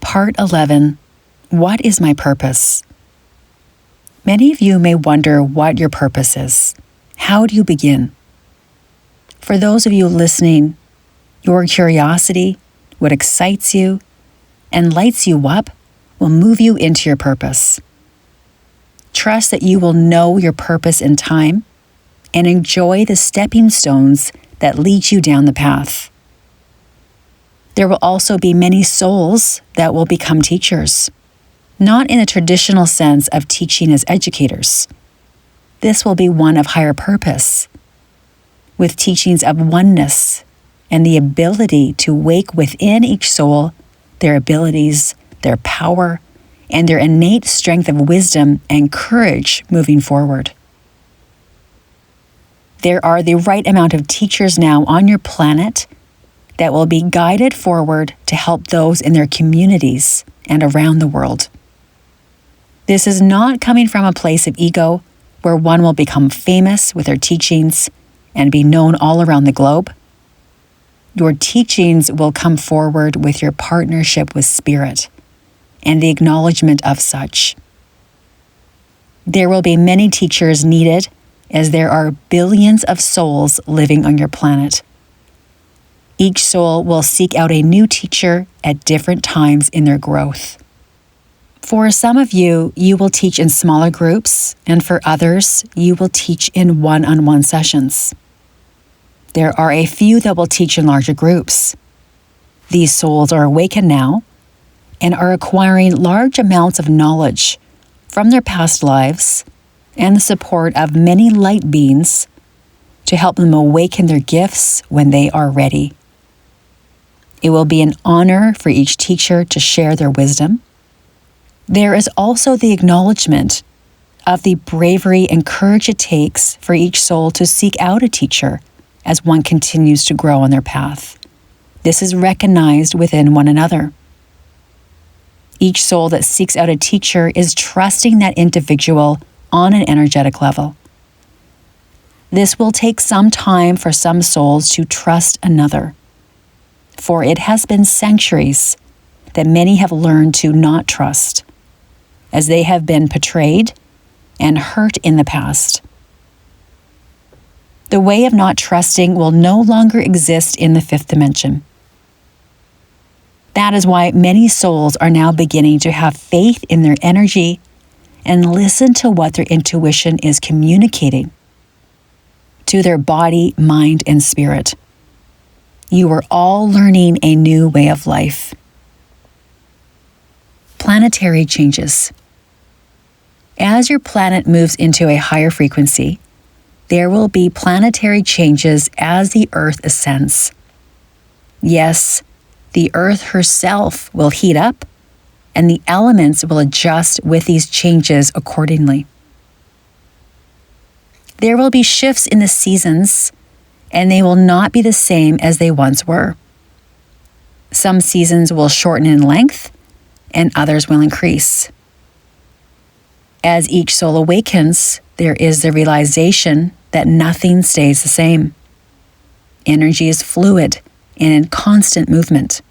Part 11, What is my purpose? Many of you may wonder what your purpose is. How do you begin? For those of you listening, your curiosity, what excites you and lights you up, will move you into your purpose. Trust that you will know your purpose in time and enjoy the stepping stones that lead you down the path. There will also be many souls that will become teachers, not in a traditional sense of teaching as educators. This will be one of higher purpose, with teachings of oneness and the ability to wake within each soul their abilities, their power, and their innate strength of wisdom and courage moving forward. There are the right amount of teachers now on your planet that will be guided forward to help those in their communities and around the world. This is not coming from a place of ego where one will become famous with their teachings and be known all around the globe. Your teachings will come forward with your partnership with Spirit and the acknowledgement of such. There will be many teachers needed as there are billions of souls living on your planet. Each soul will seek out a new teacher at different times in their growth. For some of you, you will teach in smaller groups, and for others, you will teach in one-on-one sessions. There are a few that will teach in larger groups. These souls are awakened now and are acquiring large amounts of knowledge from their past lives and the support of many light beings to help them awaken their gifts when they are ready. It will be an honor for each teacher to share their wisdom. There is also the acknowledgement of the bravery and courage it takes for each soul to seek out a teacher as one continues to grow on their path. This is recognized within one another. Each soul that seeks out a teacher is trusting that individual on an energetic level. This will take some time for some souls to trust another, for it has been centuries that many have learned to not trust, as they have been betrayed and hurt in the past. The way of not trusting will no longer exist in the fifth dimension. That is why many souls are now beginning to have faith in their energy and listen to what their intuition is communicating to their body, mind, and spirit. You are all learning a new way of life. Planetary changes. As your planet moves into a higher frequency, there will be planetary changes as the Earth ascends. Yes, the Earth herself will heat up, and the elements will adjust with these changes accordingly. There will be shifts in the seasons, and they will not be the same as they once were. Some seasons will shorten in length, and others will increase. As each soul awakens, there is the realization that nothing stays the same. Energy is fluid and in constant movement.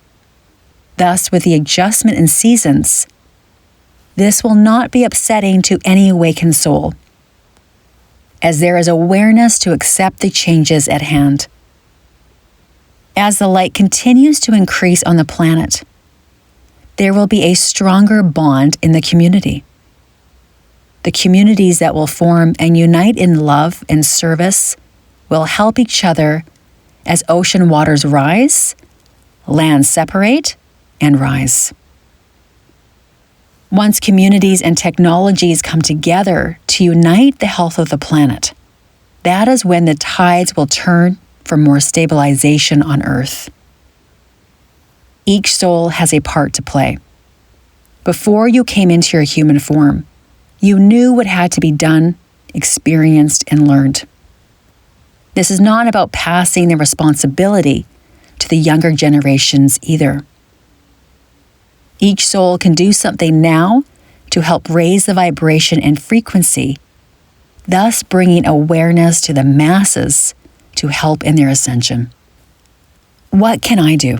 Thus, with the adjustment in seasons, this will not be upsetting to any awakened soul, as there is awareness to accept the changes at hand. As the light continues to increase on the planet, there will be a stronger bond in the community. The communities that will form and unite in love and service will help each other as ocean waters rise, lands separate, and rise. Once communities and technologies come together to unite the health of the planet, that is when the tides will turn for more stabilization on Earth. Each soul has a part to play. Before you came into your human form, you knew what had to be done, experienced, and learned. This is not about passing the responsibility to the younger generations either. Each soul can do something now to help raise the vibration and frequency, thus bringing awareness to the masses to help in their ascension. What can I do?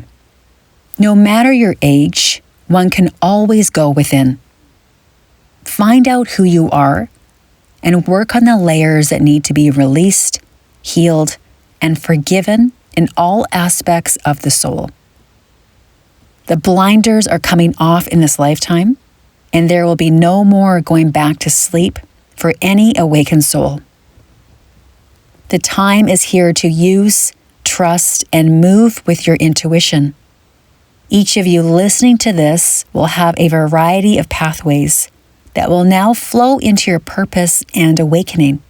No matter your age one can always go within. Find out who you are and work on the layers that need to be released, healed, and forgiven in all aspects of the soul. The blinders are coming off in this lifetime, and there will be no more going back to sleep for any awakened soul. The time is here to use, trust, and move with your intuition. Each of you listening to this will have a variety of pathways that will now flow into your purpose and awakening.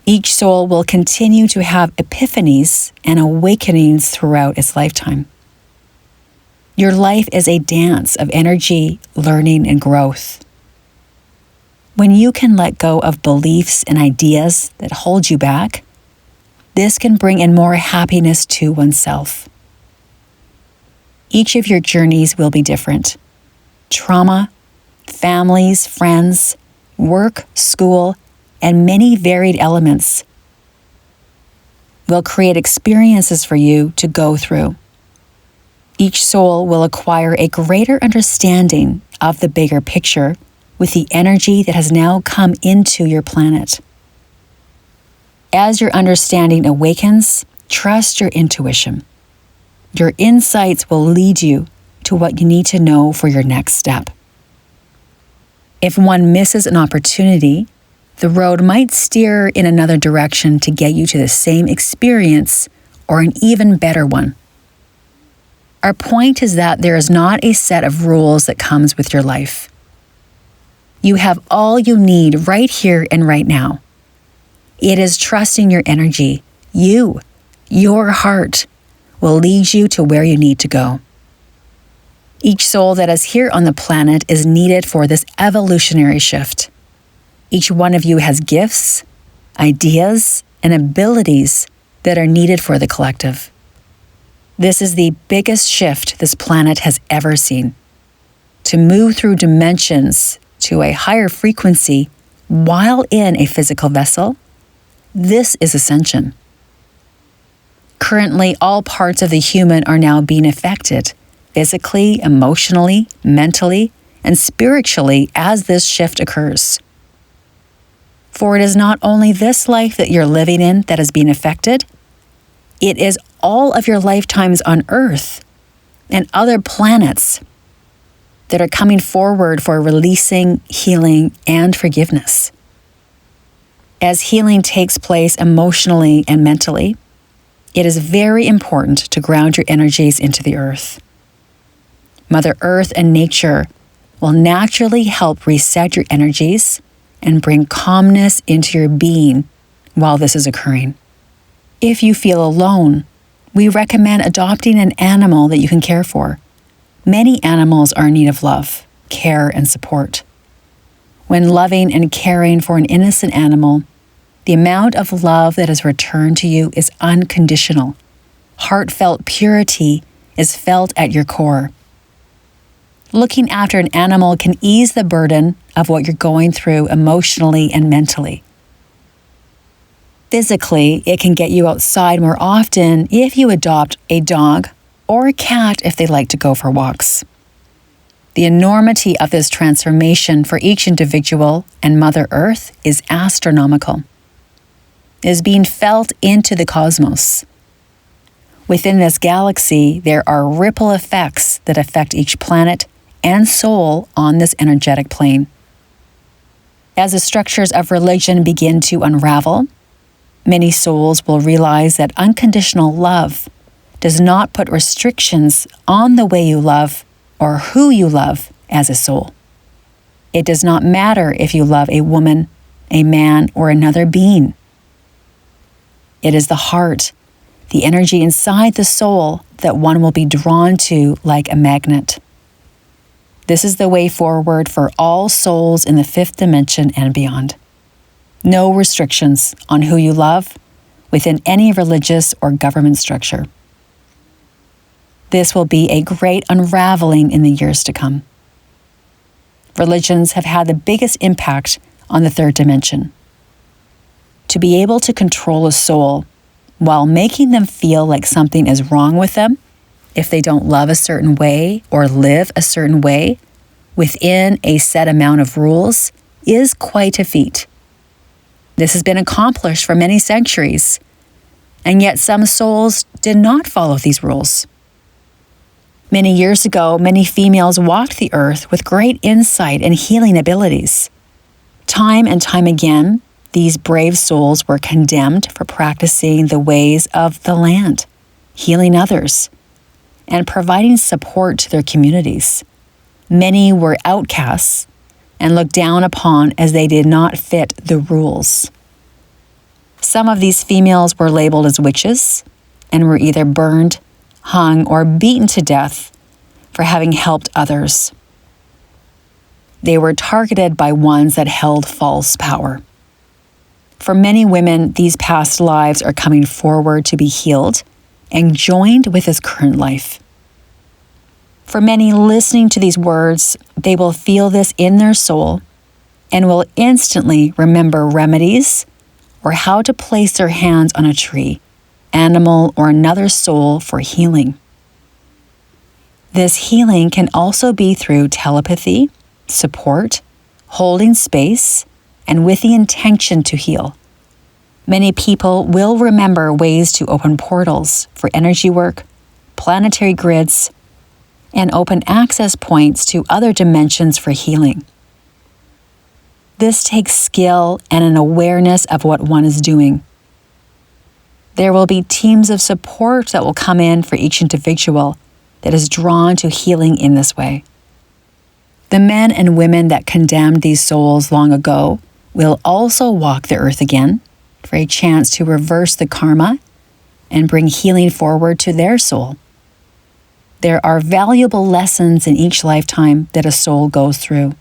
Each soul will continue to have epiphanies and awakenings throughout its lifetime. Your life is a dance of energy, learning, and growth. When you can let go of beliefs and ideas that hold you back, this can bring in more happiness to oneself. Each of your journeys will be different. Trauma, families, friends, work, school, and many varied elements will create experiences for you to go through. Each soul will acquire a greater understanding of the bigger picture with the energy that has now come into your planet. As your understanding awakens, trust your intuition. Your insights will lead you to what you need to know for your next step. If one misses an opportunity, the road might steer in another direction to get you to the same experience or an even better one. Our point is that there is not a set of rules that comes with your life. You have all you need right here and right now. It is trusting your energy. Your heart, will lead you to where you need to go. Each soul that is here on the planet is needed for this evolutionary shift. Each one of you has gifts, ideas, and abilities that are needed for the collective. This is the biggest shift this planet has ever seen. To move through dimensions to a higher frequency while in a physical vessel, this is Ascension. Currently, all parts of the human are now being affected, physically, emotionally, mentally, and spiritually as this shift occurs. For it is not only this life that you're living in that is being affected, it is all of your lifetimes on Earth and other planets that are coming forward for releasing, healing, and forgiveness. As healing takes place emotionally and mentally, it is very important to ground your energies into the earth. Mother Earth and nature will naturally help reset your energies and bring calmness into your being while this is occurring. If you feel alone, we recommend adopting an animal that you can care for. Many animals are in need of love, care, and support. When loving and caring for an innocent animal, the amount of love that is returned to you is unconditional. Heartfelt purity is felt at your core. Looking after an animal can ease the burden of what you're going through emotionally and mentally. Physically, it can get you outside more often if you adopt a dog or a cat if they like to go for walks. The enormity of this transformation for each individual and Mother Earth is astronomical. It is being felt into the cosmos. Within this galaxy, there are ripple effects that affect each planet and soul on this energetic plane. As the structures of religion begin to unravel, many souls will realize that unconditional love does not put restrictions on the way you love or who you love as a soul. It does not matter if you love a woman, a man, or another being. It is the heart, the energy inside the soul that one will be drawn to like a magnet. This is the way forward for all souls in the fifth dimension and beyond. No restrictions on who you love within any religious or government structure. This will be a great unraveling in the years to come. Religions have had the biggest impact on the third dimension. To be able to control a soul while making them feel like something is wrong with them if they don't love a certain way or live a certain way within a set amount of rules is quite a feat. This has been accomplished for many centuries, and yet some souls did not follow these rules. Many years ago, many females walked the earth with great insight and healing abilities. Time and time again, these brave souls were condemned for practicing the ways of the land, healing others, and providing support to their communities. Many were outcasts and looked down upon as they did not fit the rules. Some of these females were labeled as witches and were either burned, hung, or beaten to death for having helped others. They were targeted by ones that held false power. For many women, these past lives are coming forward to be healed and joined with this current life. For many listening to these words, they will feel this in their soul and will instantly remember remedies or how to place their hands on a tree, animal, or another soul for healing. This healing can also be through telepathy, support, holding space, and with the intention to heal. Many people will remember ways to open portals for energy work, planetary grids, and open access points to other dimensions for healing. This takes skill and an awareness of what one is doing. There will be teams of support that will come in for each individual that is drawn to healing in this way. The men and women that condemned these souls long ago will also walk the earth again for a chance to reverse the karma and bring healing forward to their soul. There are valuable lessons in each lifetime that a soul goes through.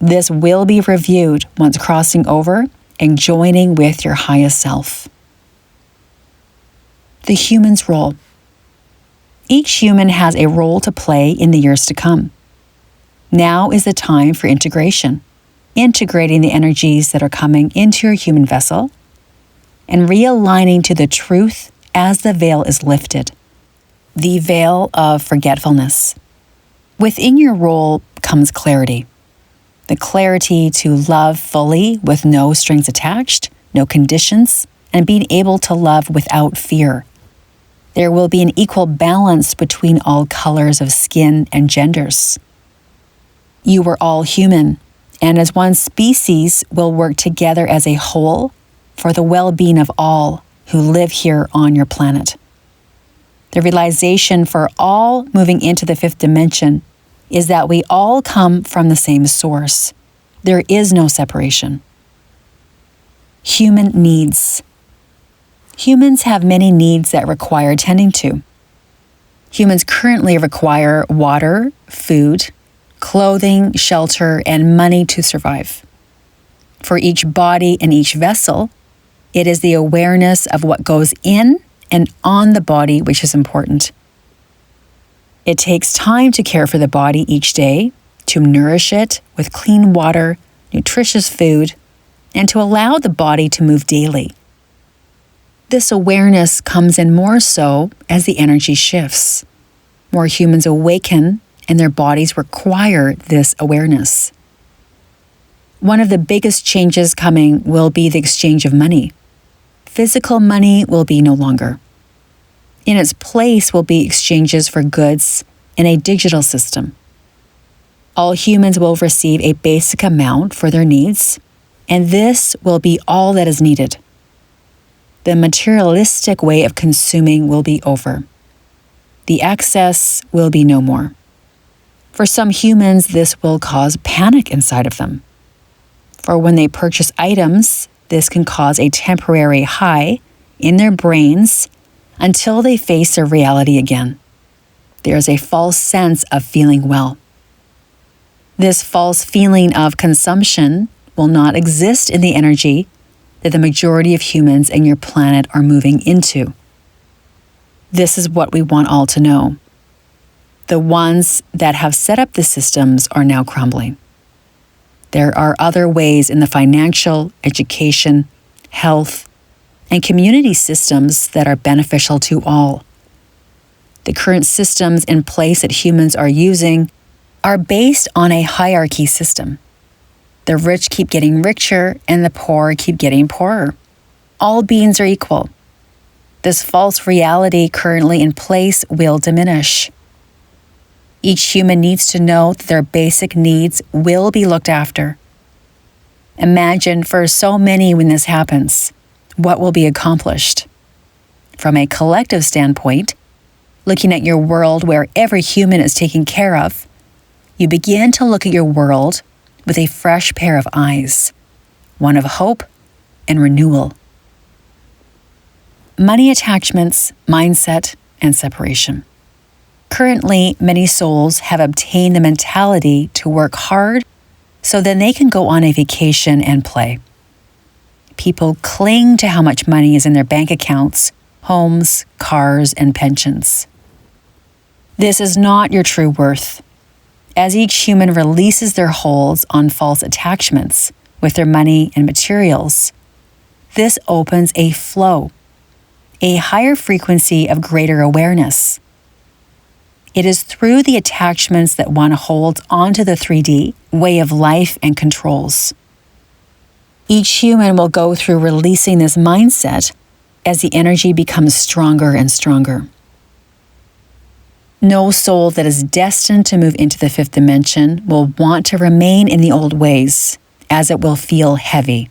This will be reviewed once crossing over and joining with your highest self. The human's role. Each human has a role to play in the years to come. Now is the time for integration, integrating the energies that are coming into your human vessel and realigning to the truth as the veil is lifted, the veil of forgetfulness. Within your role comes clarity, the clarity to love fully with no strings attached, no conditions, and being able to love without fear. There will be an equal balance between all colors of skin and genders. You are all human, and as one species will work together as a whole for the well-being of all who live here on your planet. The realization for all moving into the fifth dimension is that we all come from the same source. There is no separation. Human needs. Humans have many needs that require tending to. Humans currently require water, food, clothing, shelter, and money to survive. For each body and each vessel, it is the awareness of what goes in and on the body which is important. It takes time to care for the body each day, to nourish it with clean water, nutritious food, and to allow the body to move daily. This awareness comes in more so as the energy shifts. More humans awaken and their bodies require this awareness. One of the biggest changes coming will be the exchange of money. Physical money will be no longer. In its place will be exchanges for goods in a digital system. All humans will receive a basic amount for their needs, and this will be all that is needed. The materialistic way of consuming will be over. The excess will be no more. For some humans, this will cause panic inside of them. For when they purchase items, this can cause a temporary high in their brains until they face their reality again. There is a false sense of feeling well. This false feeling of consumption will not exist in the energy that the majority of humans in your planet are moving into. This is what we want all to know. The ones that have set up the systems are now crumbling. There are other ways in the financial, education, health, and community systems that are beneficial to all. the current systems in place that humans are using are based on a hierarchy system. The rich keep getting richer and the poor keep getting poorer. All beings are equal. This false reality currently in place will diminish. Each human needs to know that their basic needs will be looked after. Imagine for so many when this happens, what will be accomplished. From a collective standpoint, looking at your world where every human is taken care of, you begin to look at your world with a fresh pair of eyes, one of hope and renewal. Money attachments, mindset, and separation. Currently, many souls have obtained the mentality to work hard so then they can go on a vacation and play. People cling to how much money is in their bank accounts, homes, cars, and pensions. This is not your true worth. As each human releases their holds on false attachments with their money and materials, this opens a flow, a higher frequency of greater awareness. It is through the attachments that one holds onto the 3D way of life and controls. Each human will go through releasing this mindset as the energy becomes stronger and stronger. No soul that is destined to move into the fifth dimension will want to remain in the old ways, as it will feel heavy.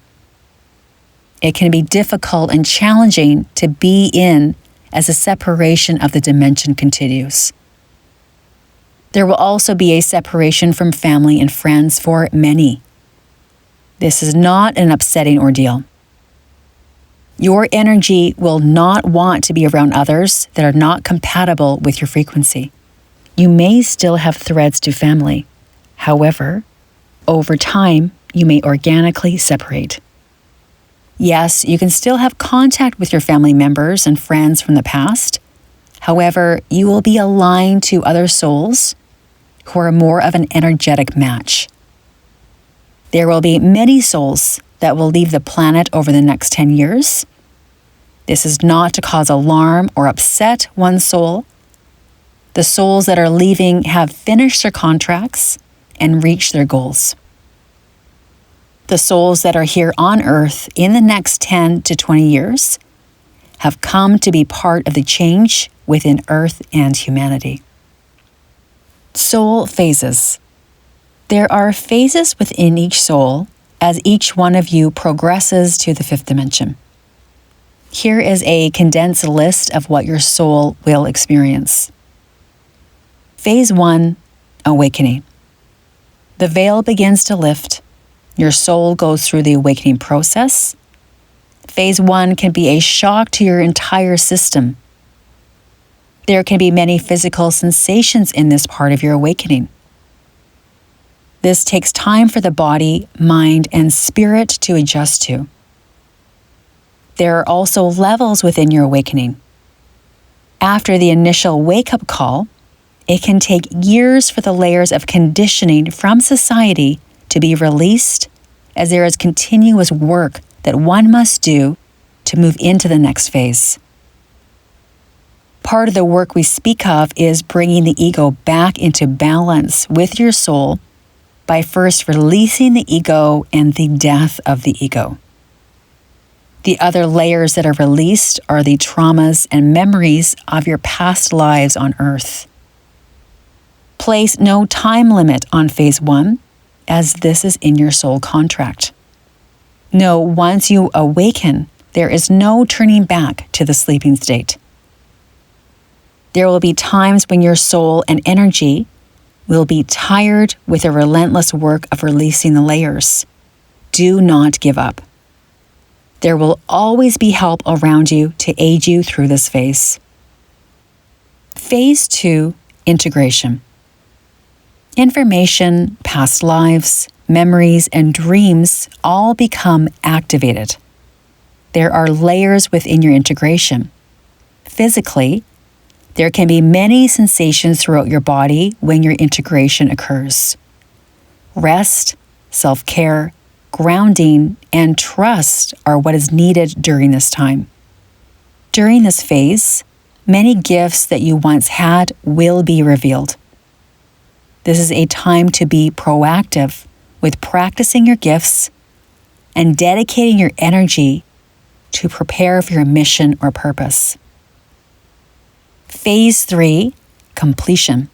It can be difficult and challenging to be in as the separation of the dimension continues. There will also be a separation from family and friends for many. This is not an upsetting ordeal. Your energy will not want to be around others that are not compatible with your frequency. You may still have threads to family. However, over time, you may organically separate. Yes, you can still have contact with your family members and friends from the past. However, you will be aligned to other souls who are more of an energetic match. There will be many souls that will leave the planet over the next 10 years. This is not to cause alarm or upset one soul. The souls that are leaving have finished their contracts and reached their goals. The souls that are here on Earth in the next 10 to 20 years have come to be part of the change within Earth and humanity. Soul phases. There are phases within each soul as each one of you progresses to the fifth dimension. Here is a condensed list of what your soul will experience. Phase 1, awakening. The veil begins to lift. Your soul goes through the awakening process. Phase 1 can be a shock to your entire system. There can be many physical sensations in this part of your awakening. This takes time for the body, mind, and spirit to adjust to. There are also levels within your awakening. After the initial wake-up call, it can take years for the layers of conditioning from society to be released, as there is continuous work that one must do to move into the next phase. Part of the work we speak of is bringing the ego back into balance with your soul by first releasing the ego and the death of the ego. The other layers that are released are the traumas and memories of your past lives on Earth. Place no time limit on phase 1, as this is in your soul contract. Know once you awaken, there is no turning back to the sleeping state. There will be times when your soul and energy will be tired with the relentless work of releasing the layers. Do not give up. There will always be help around you to aid you through this phase. Phase 2, integration. Information, past lives, memories, and dreams all become activated. There are layers within your integration. Physically, there can be many sensations throughout your body when your integration occurs. Rest, self-care, grounding, and trust are what is needed during this time. During this phase, Many gifts that you once had will be revealed. This is a time to be proactive with practicing your gifts and dedicating your energy to prepare for your mission or purpose. Phase 3, completion.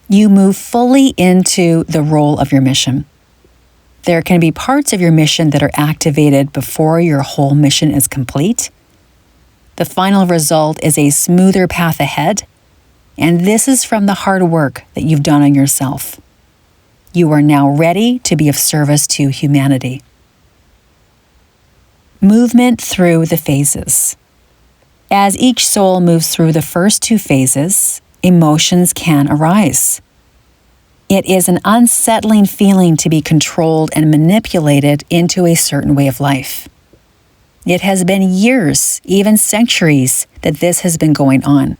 You move fully into the role of your mission. There can be parts of your mission that are activated before your whole mission is complete. The final result is a smoother path ahead, and this is from the hard work that you've done on yourself. You are now ready to be of service to humanity. Movement through the phases. As each soul moves through the first 2 phases, emotions can arise. It is an unsettling feeling to be controlled and manipulated into a certain way of life. It has been years, even centuries, that this has been going on.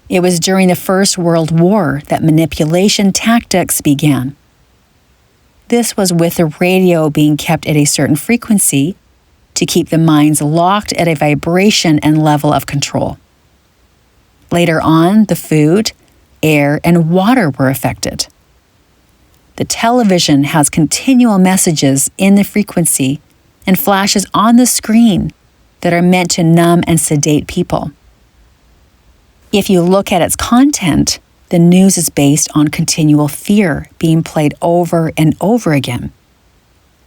It was during the First World War that manipulation tactics began. This was with the radio being kept at a certain frequency to keep the minds locked at a vibration and level of control. Later on, the food, air, and water were affected. The television has continual messages in the frequency and flashes on the screen that are meant to numb and sedate people. If you look at its content, the news is based on continual fear being played over and over again.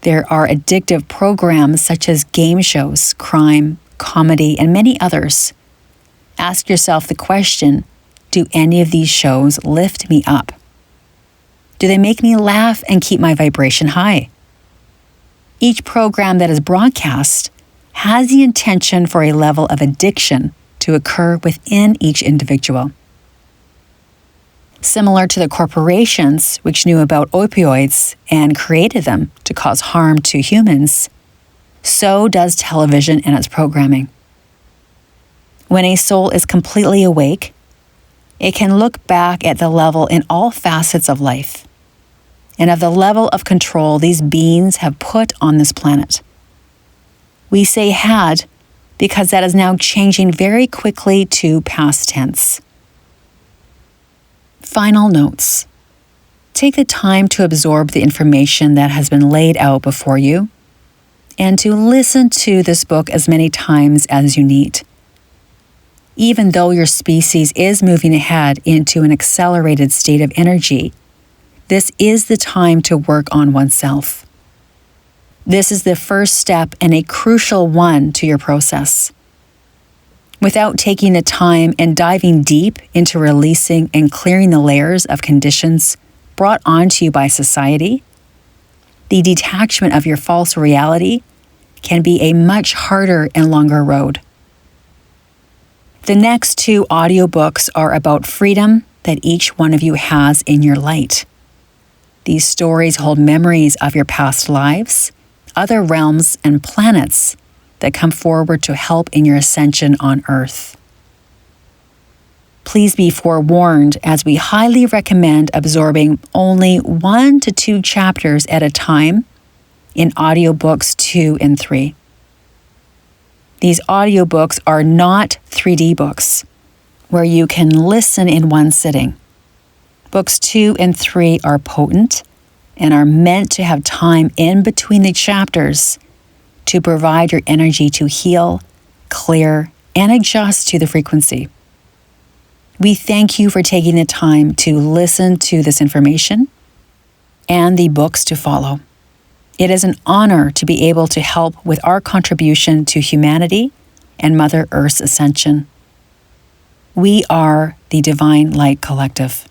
There are addictive programs such as game shows, crime, comedy, and many others. Ask yourself the question, do any of these shows lift me up? Do they make me laugh and keep my vibration high? Each program that is broadcast has the intention for a level of addiction to occur within each individual. Similar to the corporations which knew about opioids and created them to cause harm to humans, so does television and its programming. When a soul is completely awake, it can look back at the level in all facets of life and of the level of control these beings have put on this planet. We say had because that is now changing very quickly to past tense. Final notes. Take the time to absorb the information that has been laid out before you and to listen to this book as many times as you need. Even though your species is moving ahead into an accelerated state of energy, this is the time to work on oneself. This is the first step and a crucial one to your process. Without taking the time and diving deep into releasing and clearing the layers of conditions brought onto you by society, the detachment of your false reality can be a much harder and longer road. The next 2 audiobooks are about freedom that each one of you has in your light. These stories hold memories of your past lives, other realms, and planets that come forward to help in your ascension on Earth. Please be forewarned as we highly recommend absorbing only 1 to 2 chapters at a time in audiobooks 2 and 3. These audiobooks are not 3D books where you can listen in one sitting. Books 2 and 3 are potent and are meant to have time in between the chapters to provide your energy to heal, clear, and adjust to the frequency. We thank you for taking the time to listen to this information and the books to follow. It is an honor to be able to help with our contribution to humanity and Mother Earth's ascension. We are the Divine Light Collective.